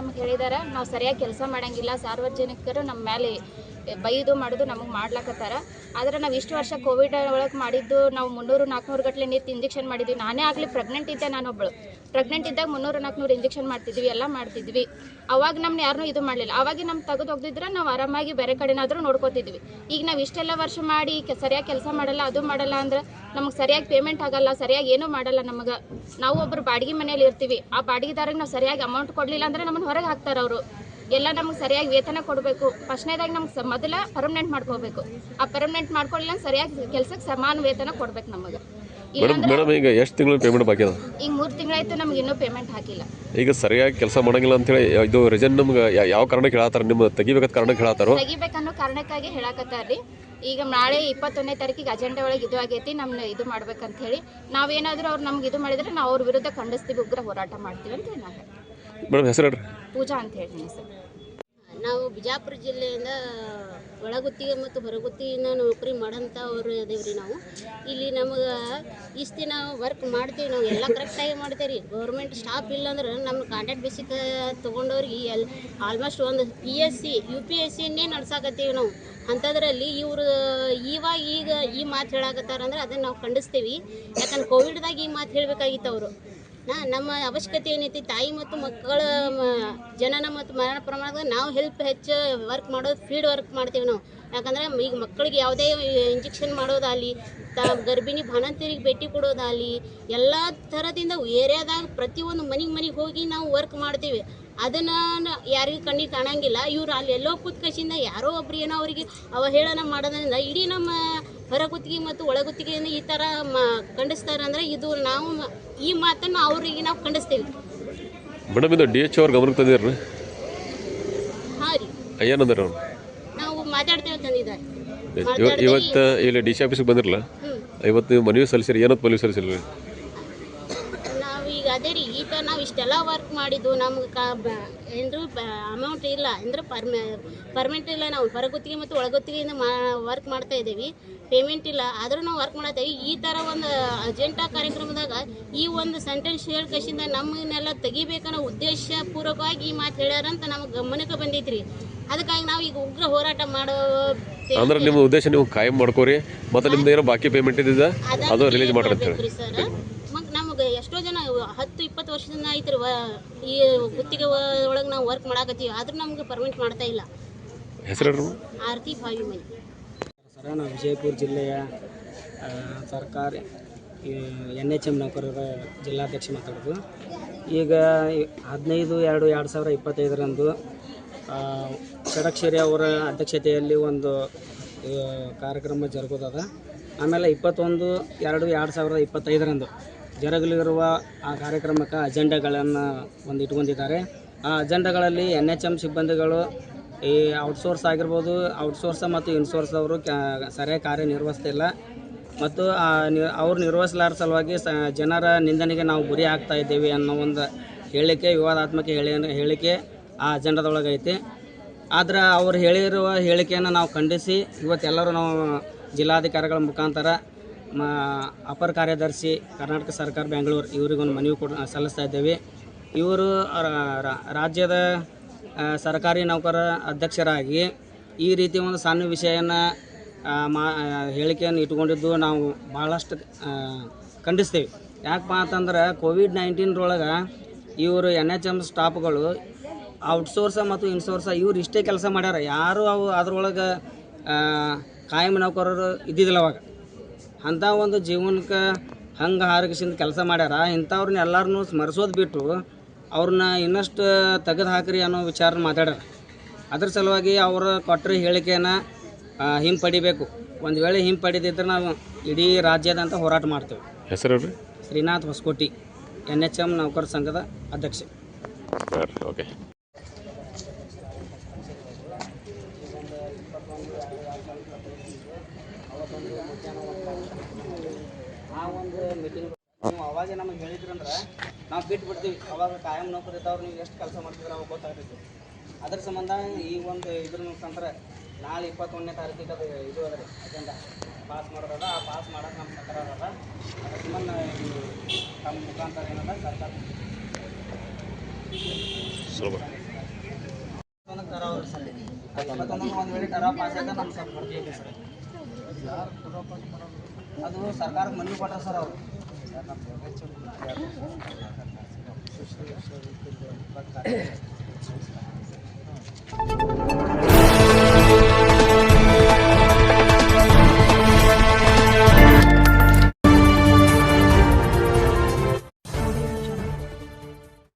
ನಮ್ಗೆ ಹೇಳಿದಾರ, ನಾವು ಸರಿಯಾಗಿ ಕೆಲಸ ಮಾಡಂಗಿಲ್ಲ, ಸಾರ್ವಜನಿಕರು ನಮ್ಮ ಮೇಲೆ ಬೈದು ಮಾಡೋದು ನಮಗೆ ಮಾಡ್ಲಕತ್ತಾರ. ಆದರೆ ನಾವು ಇಷ್ಟು ವರ್ಷ ಕೋವಿಡ್ ಒಳಗೆ ಮಾಡಿದ್ದು ನಾವು 300-400 ಗಟ್ಟಲೆ ನಿಂತು ಇಂಜೆಕ್ಷನ್ ಮಾಡಿದ್ವಿ. ನಾನೇ ಆಗಲಿ ಪ್ರೆಗ್ನೆಂಟ್ ಇದ್ದೆ, ನಾನೊಬ್ಬಳು ಪ್ರೆಗ್ನೆಂಟ್ ಇದ್ದಾಗ 300-400 ಇಂಜೆಕ್ಷನ್ ಮಾಡ್ತಿದ್ವಿ, ಎಲ್ಲ ಮಾಡ್ತಿದ್ವಿ. ಅವಾಗ ನಮ್ಮನ್ನ ಯಾರನ್ನೂ ಇದು ಮಾಡಲಿಲ್ಲ. ಅವಾಗ ನಮ್ಮ ತೆಗೆದು ಹೋಗ್ದಿದ್ರೆ ನಾವು ಆರಾಮಾಗಿ ಬೇರೆ ಕಡೆನಾದರೂ ನೋಡ್ಕೋತಿದ್ವಿ. ಈಗ ನಾವು ಇಷ್ಟೆಲ್ಲ ವರ್ಷ ಮಾಡಿ ಸರಿಯಾಗಿ ಕೆಲಸ ಮಾಡಲ್ಲ, ಅದು ಮಾಡಲ್ಲ ಅಂದ್ರೆ ನಮಗೆ ಸರಿಯಾಗಿ ಪೇಮೆಂಟ್ ಆಗಲ್ಲ, ಸರಿಯಾಗಿ ಏನೂ ಮಾಡಲ್ಲ. ನಮಗೆ ನಾವು ಒಬ್ಬರು ಬಾಡಿಗೆ ಮನೇಲಿ ಇರ್ತೀವಿ, ಆ ಬಾಡಿಗೆದಾರಿಗೆ ನಾವು ಸರಿಯಾಗಿ ಅಮೌಂಟ್ ಕೊಡಲಿಲ್ಲ ಅಂದರೆ ನಮ್ಮನ್ನು ಹೊರಗೆ ಹಾಕ್ತಾರೆ ಅವರು. ಎಲ್ಲ ನಮ್ಗೆ ಸರಿಯಾಗಿ ವೇತನ ಕೊಡಬೇಕು. ಫಸ್ಟ್ನೇದಾಗಿ ನಮ್ಗೆ ಮೊದಲ ಪರ್ಮನೆಂಟ್ ಮಾಡ್ಕೋಬೇಕು. ಆ ಪರ್ಮನೆಂಟ್ ಮಾಡ್ಕೊಳ್ಳಿಲ್ಲ ಸರಿಯಾಗಿ ಕೆಲಸಕ್ಕೆ ಸಮಾನ ವೇತನ ಕೊಡ್ಬೇಕು ನಮಗೆ. ಮೇಡಮ್ ಈಗ ಎಷ್ಟು ತಿಂಗಳು ಪೇಮೆಂಟ್ ಬಾಕಿ ಅದ? ಈಗ 3 ತಿಂಗಳಾಯ್ತು, ನಮ್ಗೆ ಇನ್ನೂ ಪೇಮೆಂಟ್ ಹಾಕಿಲ್ಲ. ಈಗ ಸರಿಯಾಗಿ ಕೆಲಸ ಮಾಡಂಗಿಲ್ಲ ಅಂತೇಳಿ ಇದು ರೀಸನ್ ನಮ್ಗೆ ಯಾವ ಕಾರಣಕ್ಕೆ ಹೇಳತ್ತಾರ? ನಿಮ್ಮ ತೆಗಿಬೇಕಂತ ಕಾರಣಕ್ಕೆ ಹೇಳತ್ತಾರೋ? ತೆಗಿಬೇಕನ್ನೋ ಕಾರಣಕ್ಕಾಗಿ ಹೇಳಕತ್ತಾರ್ರಿ. ಈಗ ನಾಳೆ 21ನೇ ತಾರೀಕಿಗೆ ಅಜೆಂಡಾ ಒಳಗೆ ಇದು ಆಗೈತಿ, ನಮ್ನ ಇದು ಮಾಡ್ಬೇಕಂತ ಹೇಳಿ. ನಾವೇನಾದರೂ ಅವ್ರು ನಮ್ಗೆ ಇದು ಮಾಡಿದ್ರೆ ನಾವು ಅವ್ರ ವಿರುದ್ಧ ಖಂಡಿಸ್ತೀವಿ, ಉಗ್ರ ಹೋರಾಟ ಮಾಡ್ತೀವಿ ಅಂತ ಹೇಳಿ ನಾವು. ಮೇಡಮ್ ಹೆಸರು ಹೇಳ್ರಿ? ಪೂಜಾ ಅಂತ ಹೇಳಿ ಸರ್. ನಾವು ಬಿಜಾಪುರ ಜಿಲ್ಲೆಯಿಂದ ಒಳಗುತ್ತಿಗೆ ಮತ್ತು ಹೊರಗುತ್ತಿಗೆಯಿಂದ ನೌಕರಿ ಮಾಡೋಂಥ ಅವರು ಅದೇವ್ರಿ. ನಾವು ಇಲ್ಲಿ ನಮಗೆ ಇಷ್ಟು ದಿನ ವರ್ಕ್ ಮಾಡ್ತೀವಿ, ನಾವು ಎಲ್ಲ ಕರೆಕ್ಟಾಗಿ ಮಾಡ್ತೇವೆ ರೀ. ಗೌರ್ಮೆಂಟ್ ಸ್ಟಾಫ್ ಇಲ್ಲಾಂದ್ರೆ ನಮ್ಮ ಕಾಂಟ್ರಾಕ್ಟ್ ಬೇಸಿಕ್ ತೊಗೊಂಡವ್ರಿಗೆ ಆಲ್ಮೋಸ್ಟ್ ಒಂದು PSC UPSCಯನ್ನೇ ನಡ್ಸಾಕತ್ತೀವಿ ನಾವು. ಅಂಥದ್ರಲ್ಲಿ ಇವರು ಈಗ ಈ ಮಾತು ಹೇಳಾಕತ್ತಾರಂದ್ರೆ ಅದನ್ನು ನಾವು ಖಂಡಿಸ್ತೀವಿ. ಯಾಕಂದ್ರೆ ಕೋವಿಡ್ದಾಗ ಈ ಮಾತು ಹೇಳಬೇಕಾಗಿತ್ತು ಅವರು. ನಮ್ಮ ಅವಶ್ಯಕತೆ ಏನೈತಿ, ತಾಯಿ ಮತ್ತು ಮಕ್ಕಳ ಜನನ ಮತ್ತು ಮರಣ ಪ್ರಮಾಣದಾಗ ನಾವು ಹೆಚ್ಚು ವರ್ಕ್ ಮಾಡೋದು ಫೀಲ್ಡ್ ವರ್ಕ್ ಮಾಡ್ತೀವಿ ನಾವು. ಯಾಕಂದರೆ ಈಗ ಮಕ್ಕಳಿಗೆ ಯಾವುದೇ ಇಂಜೆಕ್ಷನ್ ಮಾಡೋದಾಗಲಿ, ಗರ್ಭಿಣಿ ಬಾಣಂತಿಯರಿಗೆ ಭೇಟಿ ಕೊಡೋದಾಗಲಿ, ಎಲ್ಲ ಥರದಿಂದ ಏರಿಯಾದಾಗ ಪ್ರತಿಯೊಂದು ಮನೆಗೆ ಹೋಗಿ ನಾವು ವರ್ಕ್ ಮಾಡ್ತೀವಿ. ಅದನ್ನು ಯಾರಿಗೂ ಕಣ್ಣಿಗೆ ಕಾಣಂಗಿಲ್ಲ. ಇವ್ರು ಅಲ್ಲಿ ಎಲ್ಲೋ ಕೂತ್ಕಸಿಂದ ಯಾರೋ ಒಬ್ರು ಏನೋ ಅವರಿಗೆ ಅವಹೇಳನ ಮಾಡೋದ್ರಿಂದ ಇಡೀ ನಮ್ಮ ಹೊರಗುತ್ತಿಗೆ ಮತ್ತು ಒಳಗುತ್ತಿಗೆಯಿಂದ ಈ ಥರ ಖಂಡಿಸ್ತಾರೆ. ಅಂದರೆ ಇದು ನಾವು ಈ ಮಾತನ್ನು ಅವರಿಗೆ ನಾವು ಖಂಡಿಸ್ತೀವಿ. ಮೇಡಮ್ ಇದು DH ಅವ್ರ ಗಮನಕ್ಕೆ ತಂದಿರ್ರಿ? ಹಾಂ ರೀ, ಏನಂದ್ರೆ ಅವ್ರು ನಾವು ಮಾತಾಡ್ತೇವೆ ತಂದಿದ್ದಾರೆ. ಇವತ್ತು ಇಲ್ಲಿ DC ಆಫೀಸಿಗೆ ಬಂದಿರಲ್ಲ, ಇವತ್ತು ನೀವು ಮನವಿ ಸಲ್ಲಿಸಿರಿ, ಏನಂತ ಮನವಿ ಸಲ್ಲಿಸಿರಿ? ನಾವೀಗ ಅದೇ ರೀ, ಈ ಥರ ನಾವು ಇಷ್ಟೆಲ್ಲ ವರ್ಕ್ ಮಾಡಿದ್ದು ನಮ್ಗೆ ಏನರು ಅಮೌಂಟ್ ಇಲ್ಲ ಅಂದರೆ ಪರ್ಮೆಂಟ್ ಇಲ್ಲ. ನಾವು ಹೊರಗುತ್ತಿಗೆ ಮತ್ತು ಒಳಗುತ್ತಿಗೆಯಿಂದ ವರ್ಕ್ ಮಾಡ್ತಾ ಇದ್ದೀವಿ, ಪೇಮೆಂಟ್ ಇಲ್ಲ, ಆದರೂ ನಾವು ವರ್ಕ್ ಮಾಡ್ತೇವೆ. ಈ ಥರ ಒಂದು ಅಜೆಂಡಾ ಕಾರ್ಯಕ್ರಮದಾಗ ಈ ಒಂದು ಸೆಂಟೆನ್ಸ್ ಹೇಳ್ಕಸಿಂದ ನಮ್ಮನ್ನೆಲ್ಲ ತೆಗಿಬೇಕನ್ನೋ ಉದ್ದೇಶ ಪೂರ್ವಕವಾಗಿ ಈ ಮಾತು ಹೇಳ್ಯಾರಂತ ನಮಗೆ ಗಮನಕ್ಕೆ ಬಂದೈತ್ರಿ. ಅದಕ್ಕಾಗಿ ನಾವು ಈಗ ಉಗ್ರ ಹೋರಾಟ ಮಾಡೋ ಅಂದ್ರೆ ನಿಮ್ಮ ಉದ್ದೇಶ ನೀವು ಕಾಯಂ ಮಾಡ್ಕೋರಿ, ಮತ್ತು ನಿಮ್ದು ಏನೋ ಬಾಕಿ ಪೇಮೆಂಟ್ ಇದ್ದಿದ್ದ ಅದು ರಿಲೀಸ್ ಮಾಡ್ರಿ ಸರ್. ನಮಗೆ ಎಷ್ಟೋ ಜನ 10-20 ವರ್ಷದಿಂದ ಐತ್ರಿ ಈ ಗುತ್ತಿಗೆ ಒಳಗೆ ನಾವು ವರ್ಕ್ ಮಾಡಾಕತ್ತೀವಿ, ಆದ್ರೂ ನಮ್ಗೆ ಪರ್ಮಿಟ್ ಮಾಡ್ತಾ ಇಲ್ಲ. ಹೆಸರು? ಆರತಿ ಭಾವಿಮನಿ ಸರ್. ನಾವು ವಿಜಯಪುರ ಜಿಲ್ಲೆಯ ಸರ್ಕಾರಿ NHM ನೌಕರರ ಜಿಲ್ಲಾಧ್ಯಕ್ಷ ಮಾತಾಡೋದು. ಈಗ 15/2/2025ರಂದು ಷಡಕ್ಷರಿ ಅವರ ಅಧ್ಯಕ್ಷತೆಯಲ್ಲಿ ಒಂದು ಕಾರ್ಯಕ್ರಮ ಜರುಗೋದದ. ಆಮೇಲೆ 21/2/2025ರಂದು ಜರುಗಲಿರುವ ಆ ಕಾರ್ಯಕ್ರಮಕ್ಕೆ ಅಜೆಂಡಾಗಳನ್ನು ಇಟ್ಕೊಂಡಿದ್ದಾರೆ. ಆ ಅಜೆಂಡಾಗಳಲ್ಲಿ NHM ಸಿಬ್ಬಂದಿಗಳು ಈ ಔಟ್ಸೋರ್ಸ್ ಆಗಿರ್ಬೋದು, ಔಟ್ಸೋರ್ಸ ಮತ್ತು ಇನ್ಸೋರ್ಸ್ ಅವರು ಸರಿಯಾಗಿ ಕಾರ್ಯನಿರ್ವಹಿಸ್ತಿಲ್ಲ ಮತ್ತು ಅವ್ರು ನಿರ್ವಹಿಸಲಾರ ಸಲುವಾಗಿ ಜನರ ನಿಂದನೆಗೆ ನಾವು ಗುರಿ ಆಗ್ತಾ ಇದ್ದೇವೆ ಅನ್ನೋ ಒಂದು ಹೇಳಿಕೆ, ವಿವಾದಾತ್ಮಕ ಹೇಳಿಕೆ ಆ ಅಜೆಂಡಾದೊಳಗೆ ಐತಿ. ಆದ್ರೆ ಅವ್ರು ಹೇಳಿರುವ ಹೇಳಿಕೆಯನ್ನು ನಾವು ಖಂಡಿಸಿ ಇವತ್ತೆಲ್ಲರೂ ನಾವು ಜಿಲ್ಲಾಧಿಕಾರಿಗಳ ಮುಖಾಂತರ ಅಪರ ಕಾರ್ಯದರ್ಶಿ ಕರ್ನಾಟಕ ಸರ್ಕಾರ ಬೆಂಗಳೂರು ಇವರಿಗೊಂದು ಮನವಿ ಸಲ್ಲಿಸ್ತಾ ಇದ್ದೇವೆ. ಇವರು ರಾಜ್ಯದ ಸರ್ಕಾರಿ ನೌಕರರ ಅಧ್ಯಕ್ಷರಾಗಿ ಈ ರೀತಿ ಒಂದು ಸಣ್ಣ ವಿಷಯನ ಹೇಳಿಕೆಯನ್ನು ಇಟ್ಕೊಂಡಿದ್ದು ನಾವು ಭಾಳಷ್ಟು ಖಂಡಿಸ್ತೇವೆ. ಯಾಕಪ್ಪ ಅಂತಂದ್ರೆ ಕೋವಿಡ್-19 ಇವರು NHM ಸ್ಟಾಫ್ಗಳು ಔಟ್ಸೋರ್ಸ ಮತ್ತು ಇನ್ಸೋರ್ಸ ಇವ್ರು ಇಷ್ಟೇ ಕೆಲಸ ಮಾಡ್ಯಾರ. ಯಾರು ಅದ್ರೊಳಗೆ ಕಾಯಂ ನೌಕರರು ಇದ್ದಿದ್ದಿಲ್ಲ ಅವಾಗ. ಅಂಥ ಒಂದು ಜೀವನಕ್ಕೆ ಹಂಗೆ ಹಾರಗಿಸಿಂದ ಕೆಲಸ ಮಾಡ್ಯಾರ. ಇಂಥವ್ರನ್ನ ಎಲ್ಲರನ್ನೂ ಸ್ಮರಿಸೋದು ಬಿಟ್ಟು ಅವ್ರನ್ನ ಇನ್ನಷ್ಟು ತೆಗೆದು ಹಾಕ್ರಿ ಅನ್ನೋ ವಿಚಾರ ಮಾತಾಡ್ಯಾರ. ಅದ್ರ ಸಲುವಾಗಿ ಅವರು ಕೊಟ್ಟರೆ ಹೇಳಿಕೆಯನ್ನು ಹಿಂಪಡಿಬೇಕು. ಒಂದು ವೇಳೆ ಹಿಂಪಡಿದಿದ್ರೆ ನಾವು ಇಡೀ ರಾಜ್ಯದಂತ ಹೋರಾಟ ಮಾಡ್ತೇವೆ. ಹೆಸರು? ಶ್ರೀನಾಥ್ ಹೊಸಕೋಟಿ, NHM ನೌಕರ ಸಂಘದ ಅಧ್ಯಕ್ಷ. ಓಕೆ. ಆ ಒಂದು ಮೀಟಿಂಗ್ ನೀವು ಅವಾಗ ನಮಗೆ ಹೇಳಿದ್ರಂದ್ರೆ ನಾವು ಬಿಟ್ಬಿಡ್ತೀವಿ. ಅವಾಗ ಕಾಯಂ ನೌಕರಿ ಇದ್ದವ್ರು ನೀವು ಎಷ್ಟು ಕೆಲಸ ಮಾಡ್ತಿದ್ರೆ ಅವಾಗ ಗೊತ್ತಾಗ್ತೈತಿ. ಅದ್ರ ಸಂಬಂಧ ಈ ಒಂದು ಇದ್ರ ಮುಖಾಂತರ ನಾಳೆ 21ನೇ ತಾರೀಕಿಗೆ ಅದು ಇದು ಅದ ರೀ ಅಜೆಂಡಾ ಪಾಸ್ ಮಾಡೋದದ. ಆ ಪಾಸ್ ಮಾಡೋಕೆ ನಮ್ಮ ಸರ್ಕಾರ ಅದ. ಅದ್ರ ಸಂಬಂಧ ತಮ್ಮ ಮುಖಾಂತರ ಏನದ ಸರ್ಕಾರ ಸರ್ ಅವ್ರು ಸರ್ 21 ಒಂದು ವೇಳೆ ಟರಾ ಪಾಸ್ ಆಯ್ತು ನಮ್ಮ ಸರ್ ಬರ್ತೀವಿ ಸರ್ ಅದು ಸರ್ಕಾರದ ಮನವಿ ಕೊಟ್ಟರು ಸರ್ ಅವರು